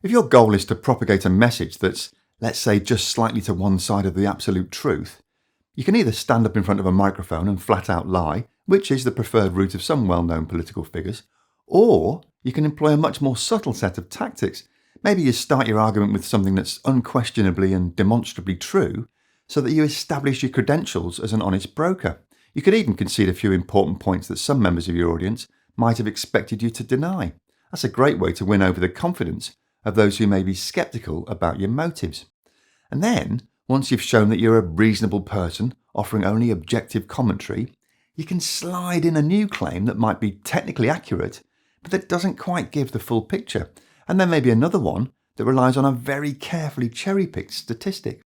If your goal is to propagate a message that's, let's say, just slightly to one side of the absolute truth, you can either stand up in front of a microphone and flat out lie, which is the preferred route of some well-known political figures, or you can employ a much more subtle set of tactics. Maybe you start your argument with something that's unquestionably and demonstrably true, so that you establish your credentials as an honest broker. You could even concede a few important points that some members of your audience might have expected you to deny. That's a great way to win over the confidence of those who may be sceptical about your motives. And then, once you've shown that you're a reasonable person offering only objective commentary, you can slide in a new claim that might be technically accurate, but that doesn't quite give the full picture. And then maybe another one that relies on a very carefully cherry-picked statistic.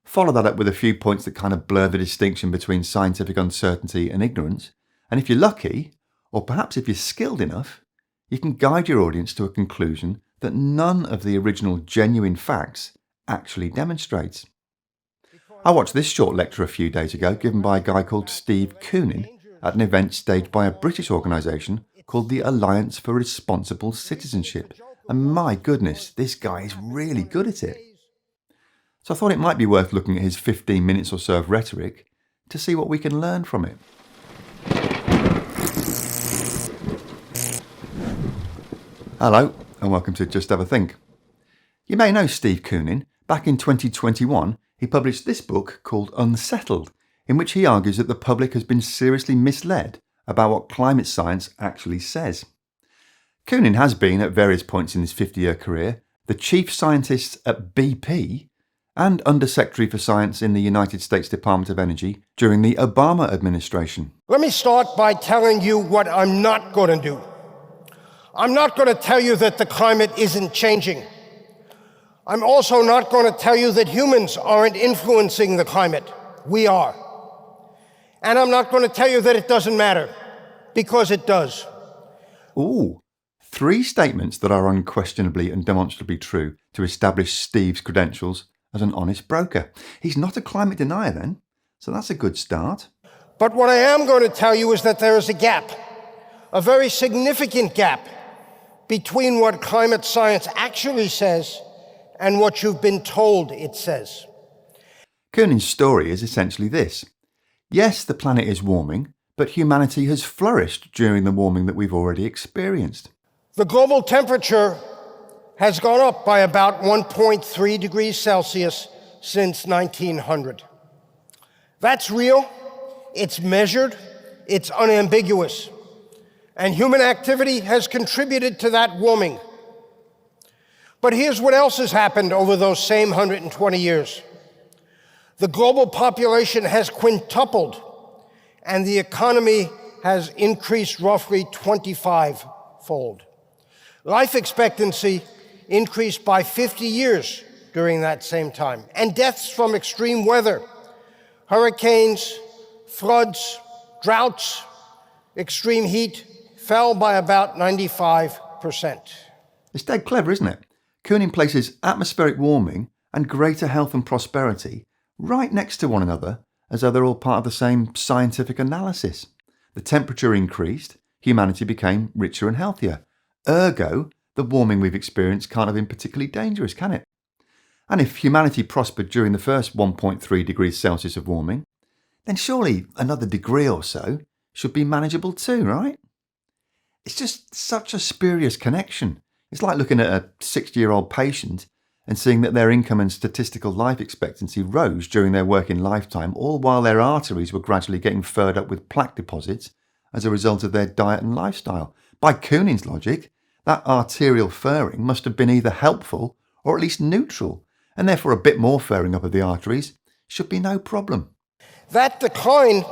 Follow that up with a few points that kind of blur the distinction between scientific uncertainty and ignorance. And if you're lucky, or perhaps if you're skilled enough, you can guide your audience to a conclusion that none of the original genuine facts actually demonstrates. I watched this short lecture a few days ago given by a guy called Steve Koonin at an event staged by a British organisation called the Alliance for Responsible Citizenship. And my goodness, this guy is really good at it. So I thought it might be worth looking at his 15 minutes or so of rhetoric to see what we can learn from it. Hello, and welcome to Just Have a Think. You may know Steve Koonin. Back in 2021, he published this book called Unsettled, in which he argues that the public has been seriously misled about what climate science actually says. Koonin has been, at various points in his 50-year career, the chief scientist at BP and Undersecretary for Science in the United States Department of Energy during the Obama administration. Let me start by telling you what I'm not going to do. I'm not going to tell you that the climate isn't changing. I'm also not going to tell you that humans aren't influencing the climate. We are. And I'm not going to tell you that it doesn't matter, because it does. Ooh, 3 statements that are unquestionably and demonstrably true to establish Steve's credentials as an honest broker. He's not a climate denier then, so that's a good start. But what I am going to tell you is that there is a gap, a very significant gap, between what climate science actually says and what you've been told it says. Koonin's story is essentially this. Yes, the planet is warming, but humanity has flourished during the warming that we've already experienced. The global temperature has gone up by about 1.3 degrees Celsius since 1900. That's real, it's measured, it's unambiguous. And human activity has contributed to that warming. But here's what else has happened over those same 120 years. The global population has quintupled, and the economy has increased roughly 25-fold. Life expectancy increased by 50 years during that same time, and deaths from extreme weather, hurricanes, floods, droughts, extreme heat, fell by about 95%. It's dead clever, isn't it? Koonin places atmospheric warming and greater health and prosperity right next to one another as though they're all part of the same scientific analysis. The temperature increased, humanity became richer and healthier. Ergo, the warming we've experienced can't have been particularly dangerous, can it? And if humanity prospered during the first 1.3 degrees Celsius of warming, then surely another degree or so should be manageable too, right? It's just such a spurious connection. It's like looking at a 60-year-old patient and seeing that their income and statistical life expectancy rose during their working lifetime, all while their arteries were gradually getting furred up with plaque deposits as a result of their diet and lifestyle. By Koonin's logic, that arterial furring must have been either helpful or at least neutral, and therefore a bit more furring up of the arteries should be no problem. That decline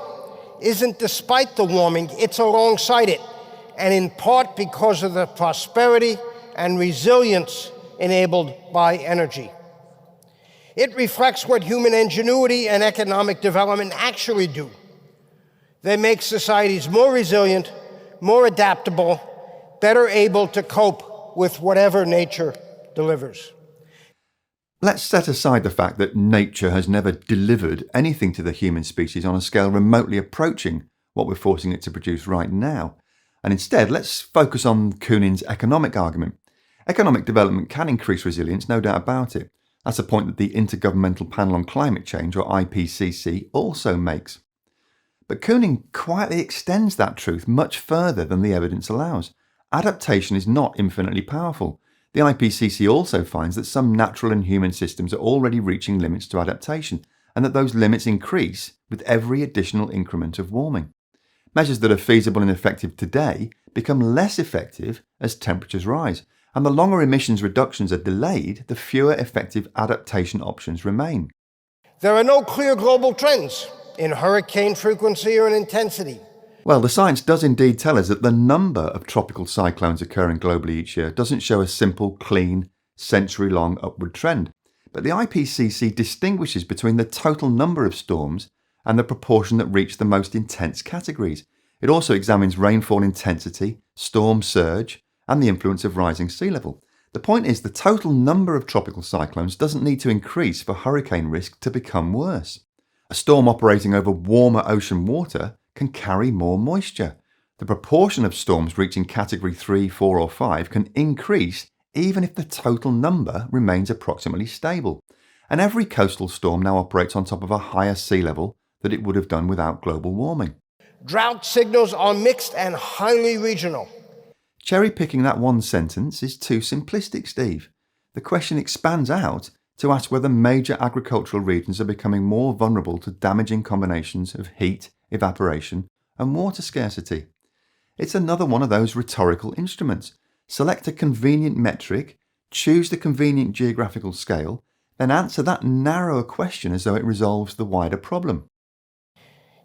isn't despite the warming, it's alongside it, and in part because of the prosperity and resilience enabled by energy. It reflects what human ingenuity and economic development actually do. They make societies more resilient, more adaptable, better able to cope with whatever nature delivers. Let's set aside the fact that nature has never delivered anything to the human species on a scale remotely approaching what we're forcing it to produce right now. And instead, let's focus on Koonin's economic argument. Economic development can increase resilience, no doubt about it. That's a point that the Intergovernmental Panel on Climate Change, or IPCC, also makes. But Koonin quietly extends that truth much further than the evidence allows. Adaptation is not infinitely powerful. The IPCC also finds that some natural and human systems are already reaching limits to adaptation, and that those limits increase with every additional increment of warming. Measures that are feasible and effective today become less effective as temperatures rise, and the longer emissions reductions are delayed, the fewer effective adaptation options remain. There are no clear global trends in hurricane frequency or in intensity. Well, the science does indeed tell us that the number of tropical cyclones occurring globally each year doesn't show a simple, clean, century-long upward trend. But the IPCC distinguishes between the total number of storms and the proportion that reach the most intense categories. It also examines rainfall intensity, storm surge, and the influence of rising sea level. The point is, the total number of tropical cyclones doesn't need to increase for hurricane risk to become worse. A storm operating over warmer ocean water can carry more moisture. The proportion of storms reaching category 3, 4 or 5 can increase even if the total number remains approximately stable. And every coastal storm now operates on top of a higher sea level than it would have done without global warming. Drought signals are mixed and highly regional. Cherry-picking that one sentence is too simplistic, Steve. The question expands out to ask whether major agricultural regions are becoming more vulnerable to damaging combinations of heat, evaporation, and water scarcity. It's another one of those rhetorical instruments. Select a convenient metric, choose the convenient geographical scale, then answer that narrower question as though it resolves the wider problem.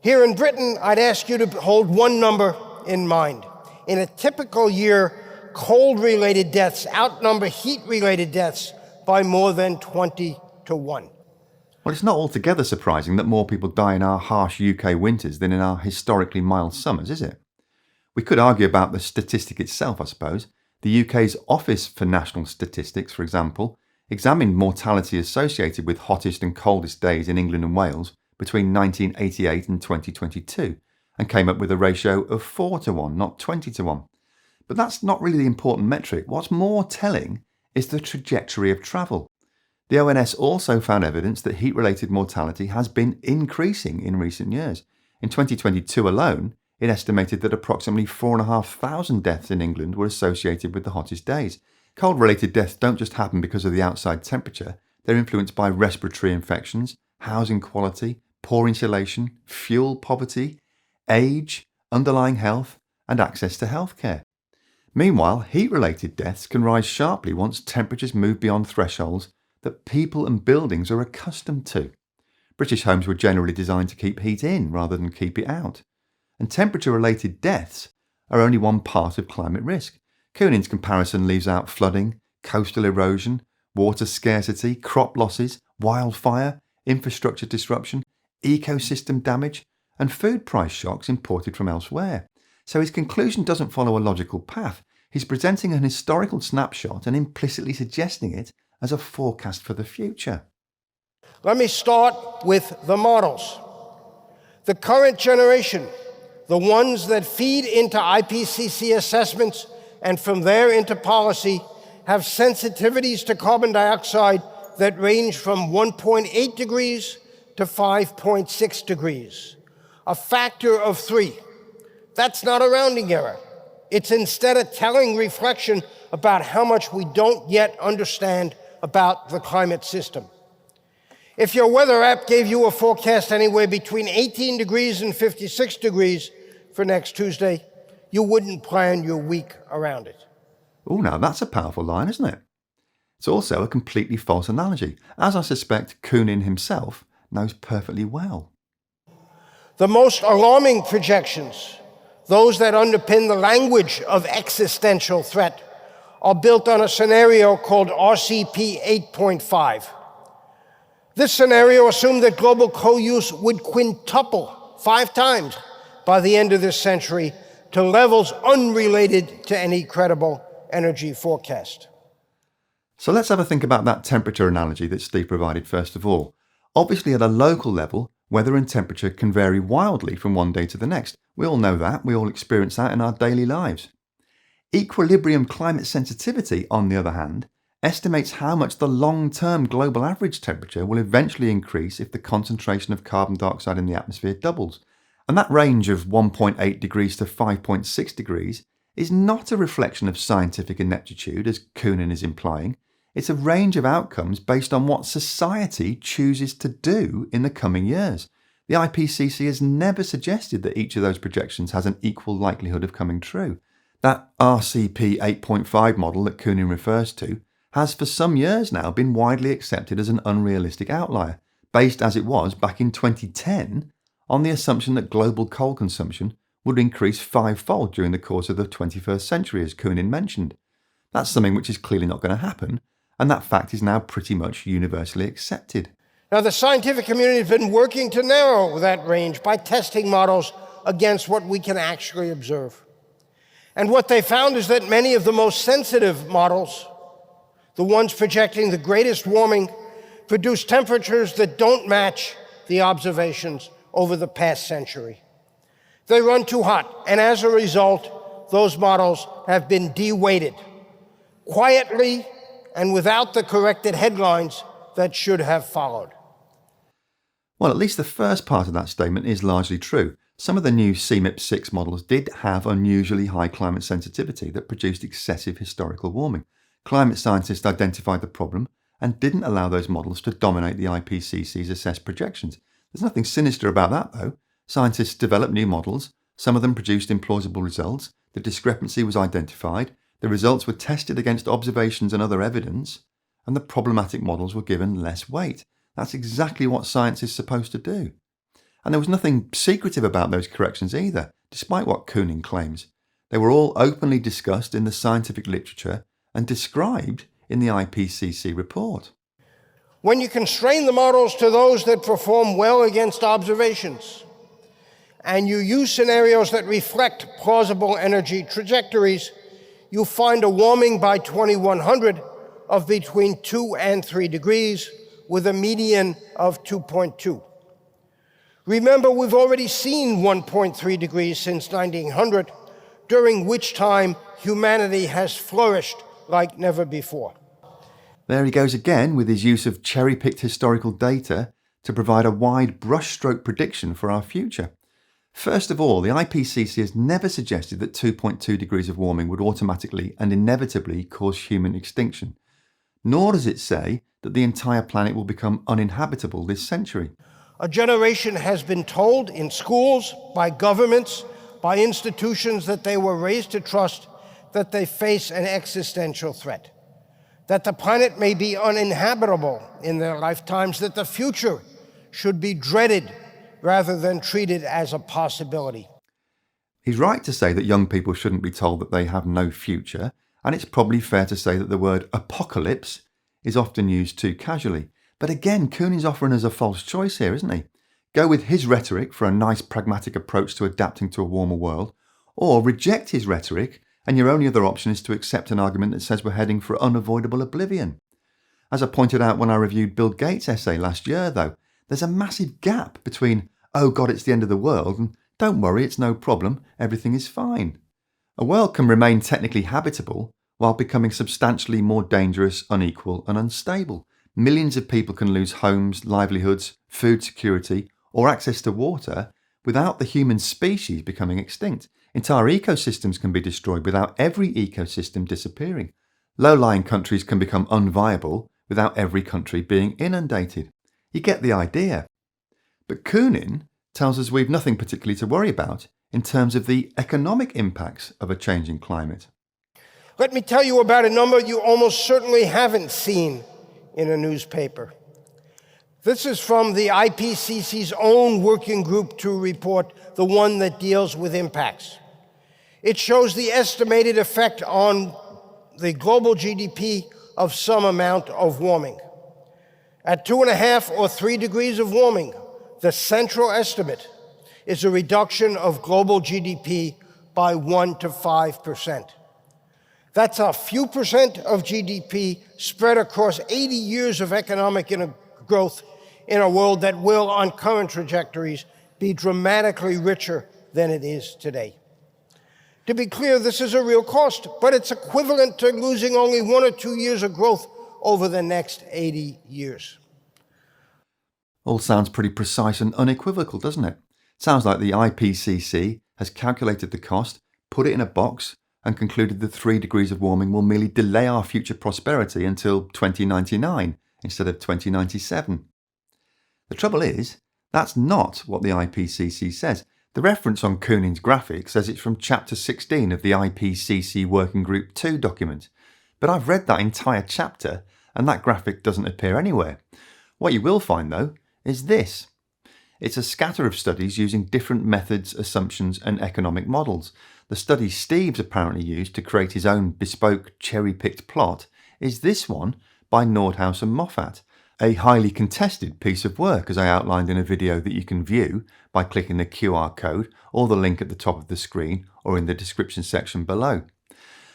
Here in Britain, I'd ask you to hold one number in mind. In a typical year, cold-related deaths outnumber heat-related deaths by more than 20 to 1. Well, it's not altogether surprising that more people die in our harsh UK winters than in our historically mild summers, is it? We could argue about the statistic itself, I suppose. The UK's Office for National Statistics, for example, examined mortality associated with hottest and coldest days in England and Wales between 1988 and 2022, and came up with a ratio of 4 to 1, not 20 to 1. But that's not really the important metric. What's more telling is the trajectory of travel. The ONS also found evidence that heat-related mortality has been increasing in recent years. In 2022 alone, it estimated that approximately 4,500 deaths in England were associated with the hottest days. Cold-related deaths don't just happen because of the outside temperature. They're influenced by respiratory infections, housing quality, poor insulation, fuel poverty, age, underlying health, and access to healthcare. Meanwhile, heat-related deaths can rise sharply once temperatures move beyond thresholds that people and buildings are accustomed to. British homes were generally designed to keep heat in rather than keep it out. And temperature-related deaths are only one part of climate risk. Koonin's comparison leaves out flooding, coastal erosion, water scarcity, crop losses, wildfire, infrastructure disruption, ecosystem damage, and food price shocks imported from elsewhere. So his conclusion doesn't follow a logical path. He's presenting an historical snapshot and implicitly suggesting it as a forecast for the future. Let me start with the models. The current generation, the ones that feed into IPCC assessments and from there into policy, have sensitivities to carbon dioxide that range from 1.8 degrees to 5.6 degrees, a factor of 3. That's not a rounding error. It's instead a telling reflection about how much we don't yet understand about the climate system. If your weather app gave you a forecast anywhere between 18 degrees and 56 degrees for next Tuesday, you wouldn't plan your week around it. Oh, now that's a powerful line, isn't it? It's also a completely false analogy, as I suspect Koonin himself knows perfectly well. The most alarming projections, those that underpin the language of existential threat, are built on a scenario called RCP 8.5. This scenario assumed that global coal use would quintuple 5 times by the end of this century to levels unrelated to any credible energy forecast. So let's have a think about that temperature analogy that Steve provided first of all. Obviously at a local level, weather and temperature can vary wildly from one day to the next. We all know that. We all experience that in our daily lives. Equilibrium climate sensitivity, on the other hand, estimates how much the long-term global average temperature will eventually increase if the concentration of carbon dioxide in the atmosphere doubles. And that range of 1.8 degrees to 5.6 degrees is not a reflection of scientific ineptitude, as Koonin is implying. It's a range of outcomes based on what society chooses to do in the coming years. The IPCC has never suggested that each of those projections has an equal likelihood of coming true. That RCP 8.5 model that Koonin refers to has for some years now been widely accepted as an unrealistic outlier, based as it was back in 2010 on the assumption that global coal consumption would increase fivefold during the course of the 21st century, as Koonin mentioned. That's something which is clearly not going to happen, and that fact is now pretty much universally accepted. Now, the scientific community has been working to narrow that range by testing models against what we can actually observe. And what they found is that many of the most sensitive models, the ones projecting the greatest warming, produce temperatures that don't match the observations over the past century. They run too hot, and as a result, those models have been de-weighted, quietly and without the corrected headlines that should have followed. Well, at least the first part of that statement is largely true. Some of the new CMIP6 models did have unusually high climate sensitivity that produced excessive historical warming. Climate scientists identified the problem and didn't allow those models to dominate the IPCC's assessed projections. There's nothing sinister about that, though. Scientists developed new models, some of them produced implausible results, the discrepancy was identified, the results were tested against observations and other evidence, and the problematic models were given less weight. That's exactly what science is supposed to do. And there was nothing secretive about those corrections either, despite what Koonin claims. They were all openly discussed in the scientific literature and described in the IPCC report. When you constrain the models to those that perform well against observations, and you use scenarios that reflect plausible energy trajectories, you find a warming by 2100 of between 2 and 3 degrees, with a median of 2.2. Remember, we've already seen 1.3 degrees since 1900, during which time humanity has flourished like never before. There he goes again with his use of cherry-picked historical data to provide a wide brushstroke prediction for our future. First of all, the IPCC has never suggested that 2.2 degrees of warming would automatically and inevitably cause human extinction. Nor does it say that the entire planet will become uninhabitable this century. A generation has been told in schools, by governments, by institutions that they were raised to trust that they face an existential threat, that the planet may be uninhabitable in their lifetimes, that the future should be dreaded rather than treated as a possibility. He's right to say that young people shouldn't be told that they have no future, and it's probably fair to say that the word apocalypse is often used too casually. But again, Koonin's offering us a false choice here, isn't he? Go with his rhetoric for a nice pragmatic approach to adapting to a warmer world, or reject his rhetoric and your only other option is to accept an argument that says we're heading for unavoidable oblivion. As I pointed out when I reviewed Bill Gates' essay last year, though, there's a massive gap between, oh God, it's the end of the world, and don't worry, it's no problem, everything is fine. A world can remain technically habitable while becoming substantially more dangerous, unequal and unstable. Millions of people can lose homes, livelihoods, food security, or access to water without the human species becoming extinct. Entire ecosystems can be destroyed without every ecosystem disappearing. Low-lying countries can become unviable without every country being inundated. You get the idea. But Koonin tells us we've nothing particularly to worry about in terms of the economic impacts of a changing climate. Let me tell you about a number you almost certainly haven't seen in a newspaper. This is from the IPCC's own working group to report, the one that deals with impacts. It shows the estimated effect on the global GDP of some amount of warming. At 2.5 or 3 degrees of warming, the central estimate is a reduction of global GDP by 1 to 5%. That's a few percent of GDP spread across 80 years of economic growth in a world that will, on current trajectories, be dramatically richer than it is today. To be clear, this is a real cost, but it's equivalent to losing only 1 or 2 years of growth over the next 80 years. All sounds pretty precise and unequivocal, doesn't it? Sounds like the IPCC has calculated the cost, put it in a box, and concluded that 3 degrees of warming will merely delay our future prosperity until 2099 instead of 2097. The trouble is, that's not what the IPCC says. The reference on Koonin's graphic says it's from Chapter 16 of the IPCC Working Group 2 document, but I've read that entire chapter and that graphic doesn't appear anywhere. What you will find, though, is this. It's a scatter of studies using different methods, assumptions and economic models. The study Steve's apparently used to create his own bespoke cherry-picked plot is this one by Nordhaus and Moffat, a highly contested piece of work, as I outlined in a video that you can view by clicking the QR code or the link at the top of the screen or in the description section below.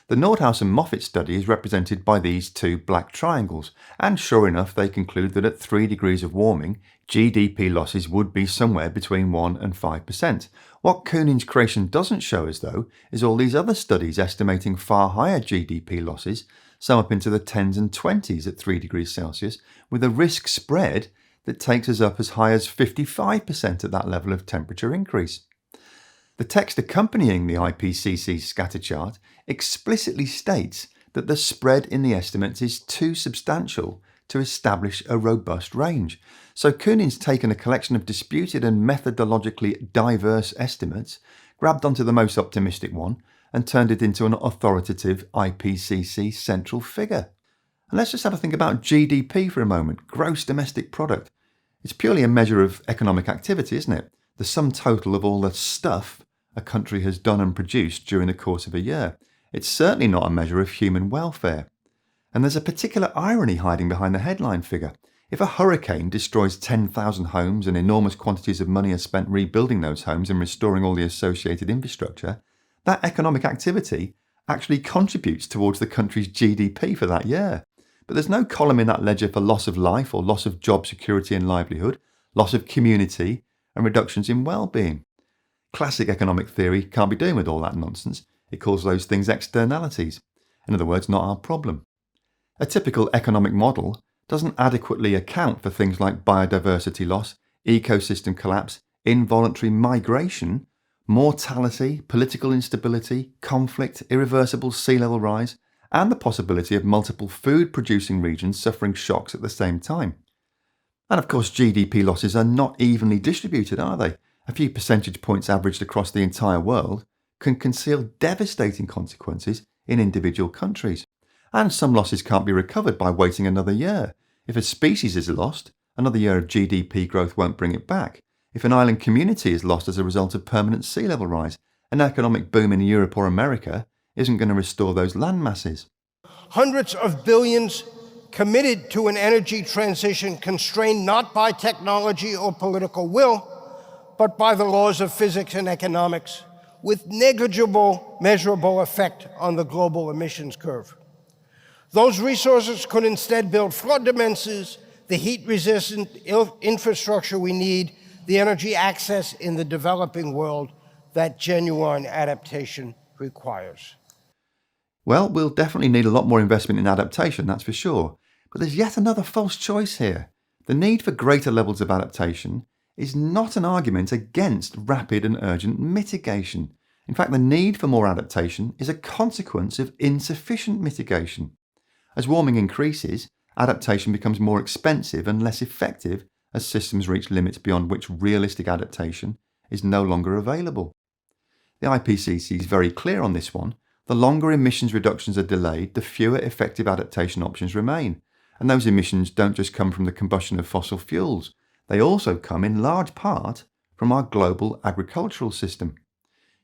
The Nordhaus and Moffat study is represented by these 2 black triangles, and sure enough they conclude that at 3 degrees of warming, GDP losses would be somewhere between 1 and 5%. What Koonin's creation doesn't show us, though, is all these other studies estimating far higher GDP losses, some up into the 10s and 20s at 3 degrees Celsius, with a risk spread that takes us up as high as 55% at that level of temperature increase. The text accompanying the IPCC scatter chart explicitly states that the spread in the estimates is too substantial to establish a robust range. So Koonin's taken a collection of disputed and methodologically diverse estimates, grabbed onto the most optimistic one, and turned it into an authoritative IPCC central figure. And let's just have a think about GDP for a moment, gross domestic product. It's purely a measure of economic activity, isn't it? The sum total of all the stuff a country has done and produced during the course of a year. It's certainly not a measure of human welfare. And there's a particular irony hiding behind the headline figure. If a hurricane destroys 10,000 homes and enormous quantities of money are spent rebuilding those homes and restoring all the associated infrastructure, that economic activity actually contributes towards the country's GDP for that year. But there's no column in that ledger for loss of life or loss of job security and livelihood, loss of community and reductions in well-being. Classic economic theory can't be doing with all that nonsense. It calls those things externalities. In other words, not our problem. A typical economic model doesn't adequately account for things like biodiversity loss, ecosystem collapse, involuntary migration, mortality, political instability, conflict, irreversible sea level rise, and the possibility of multiple food-producing regions suffering shocks at the same time. And of course, GDP losses are not evenly distributed, are they? A few percentage points averaged across the entire world can conceal devastating consequences in individual countries. And some losses can't be recovered by waiting another year. If a species is lost, another year of GDP growth won't bring it back. If an island community is lost as a result of permanent sea level rise, an economic boom in Europe or America isn't going to restore those land masses. Hundreds of billions committed to an energy transition constrained not by technology or political will, but by the laws of physics and economics, with negligible measurable effect on the global emissions curve. Those resources could instead build flood defenses, the heat-resistant infrastructure we need, the energy access in the developing world that genuine adaptation requires. Well, we'll definitely need a lot more investment in adaptation, that's for sure. But there's yet another false choice here. The need for greater levels of adaptation is not an argument against rapid and urgent mitigation. In fact, the need for more adaptation is a consequence of insufficient mitigation. As warming increases, adaptation becomes more expensive and less effective as systems reach limits beyond which realistic adaptation is no longer available. The IPCC is very clear on this one. The longer emissions reductions are delayed, the fewer effective adaptation options remain. And those emissions don't just come from the combustion of fossil fuels. They also come in large part from our global agricultural system.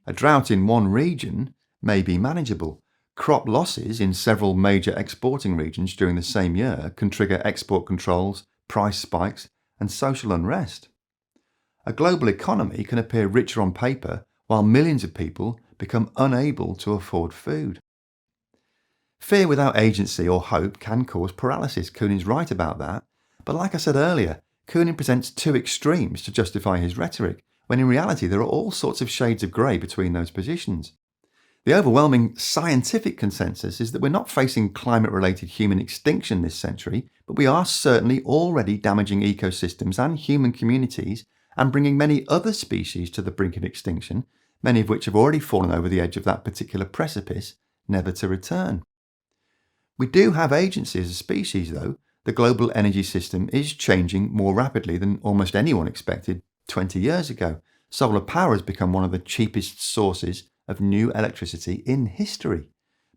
A drought in one region may be manageable. Crop losses in several major exporting regions during the same year can trigger export controls, price spikes, and social unrest. A global economy can appear richer on paper while millions of people become unable to afford food. Fear without agency or hope can cause paralysis. Koonin's right about that. But like I said earlier, Koonin presents two extremes to justify his rhetoric, when in reality there are all sorts of shades of grey between those positions. The overwhelming scientific consensus is that we're not facing climate-related human extinction this century, but we are certainly already damaging ecosystems and human communities and bringing many other species to the brink of extinction, many of which have already fallen over the edge of that particular precipice, never to return. We do have agency as a species, though. The global energy system is changing more rapidly than almost anyone expected 20 years ago. Solar power has become one of the cheapest sources of new electricity in history.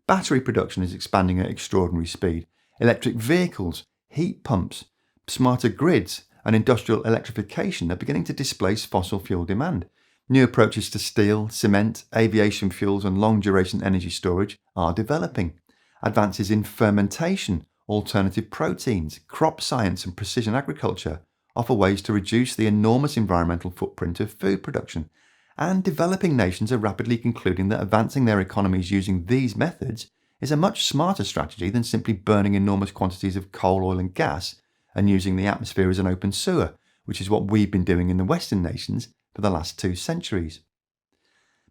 Battery production is expanding at extraordinary speed. Electric vehicles, heat pumps, smarter grids, and industrial electrification are beginning to displace fossil fuel demand. New approaches to steel, cement, aviation fuels, and long-duration energy storage are developing. Advances in fermentation, alternative proteins, crop science, and precision agriculture offer ways to reduce the enormous environmental footprint of food production. And developing nations are rapidly concluding that advancing their economies using these methods is a much smarter strategy than simply burning enormous quantities of coal, oil, and gas and using the atmosphere as an open sewer, which is what we've been doing in the Western nations for the last 2 centuries.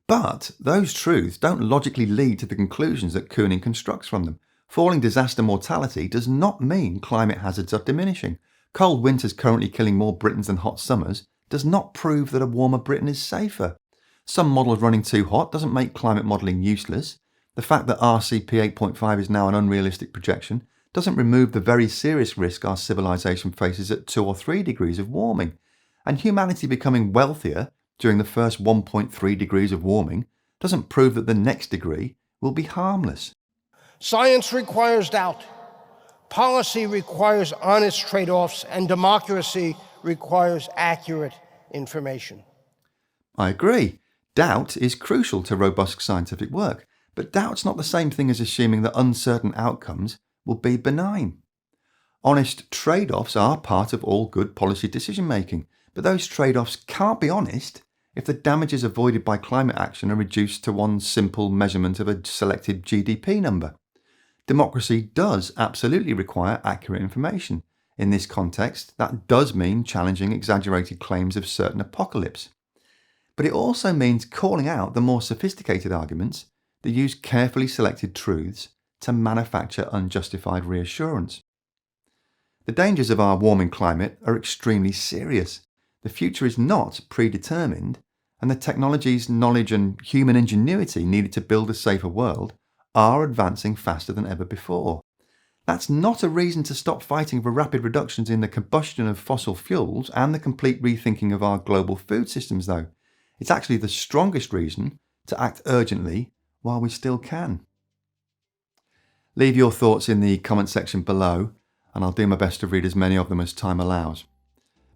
But those truths don't logically lead to the conclusions that Koonin constructs from them. Falling disaster mortality does not mean climate hazards are diminishing. Cold winters currently killing more Britons than hot summers does not prove that a warmer Britain is safer. Some models running too hot doesn't make climate modelling useless. The fact that RCP 8.5 is now an unrealistic projection doesn't remove the very serious risk our civilization faces at 2 or 3 degrees of warming. And humanity becoming wealthier during the first 1.3 degrees of warming doesn't prove that the next degree will be harmless. Science requires doubt. Policy requires honest trade-offs, and democracy requires accurate information. I agree. Doubt is crucial to robust scientific work, but doubt's not the same thing as assuming that uncertain outcomes will be benign. Honest trade-offs are part of all good policy decision-making, but those trade-offs can't be honest if the damages avoided by climate action are reduced to one simple measurement of a selected GDP number. Democracy does absolutely require accurate information. In this context, that does mean challenging exaggerated claims of certain apocalypse. But it also means calling out the more sophisticated arguments that use carefully selected truths to manufacture unjustified reassurance. The dangers of our warming climate are extremely serious. The future is not predetermined, and the technologies, knowledge, and human ingenuity needed to build a safer world are advancing faster than ever before. That's not a reason to stop fighting for rapid reductions in the combustion of fossil fuels and the complete rethinking of our global food systems, though. It's actually the strongest reason to act urgently while we still can. Leave your thoughts in the comment section below, and I'll do my best to read as many of them as time allows.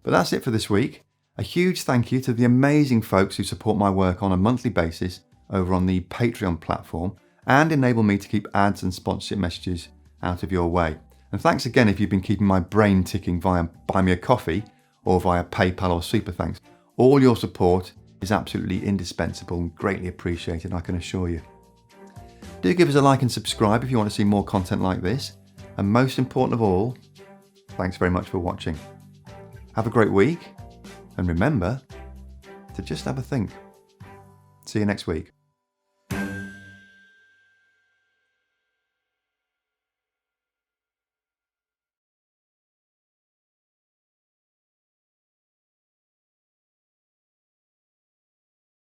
But that's it for this week. A huge thank you to the amazing folks who support my work on a monthly basis over on the Patreon platform and enable me to keep ads and sponsorship messages out of your way. And thanks again if you've been keeping my brain ticking via Buy Me a Coffee or via PayPal or Super Thanks. All your support is absolutely indispensable and greatly appreciated, I can assure you. Do give us a like and subscribe if you want to see more content like this. And most important of all, thanks very much for watching. Have a great week, and remember to just have a think. See you next week.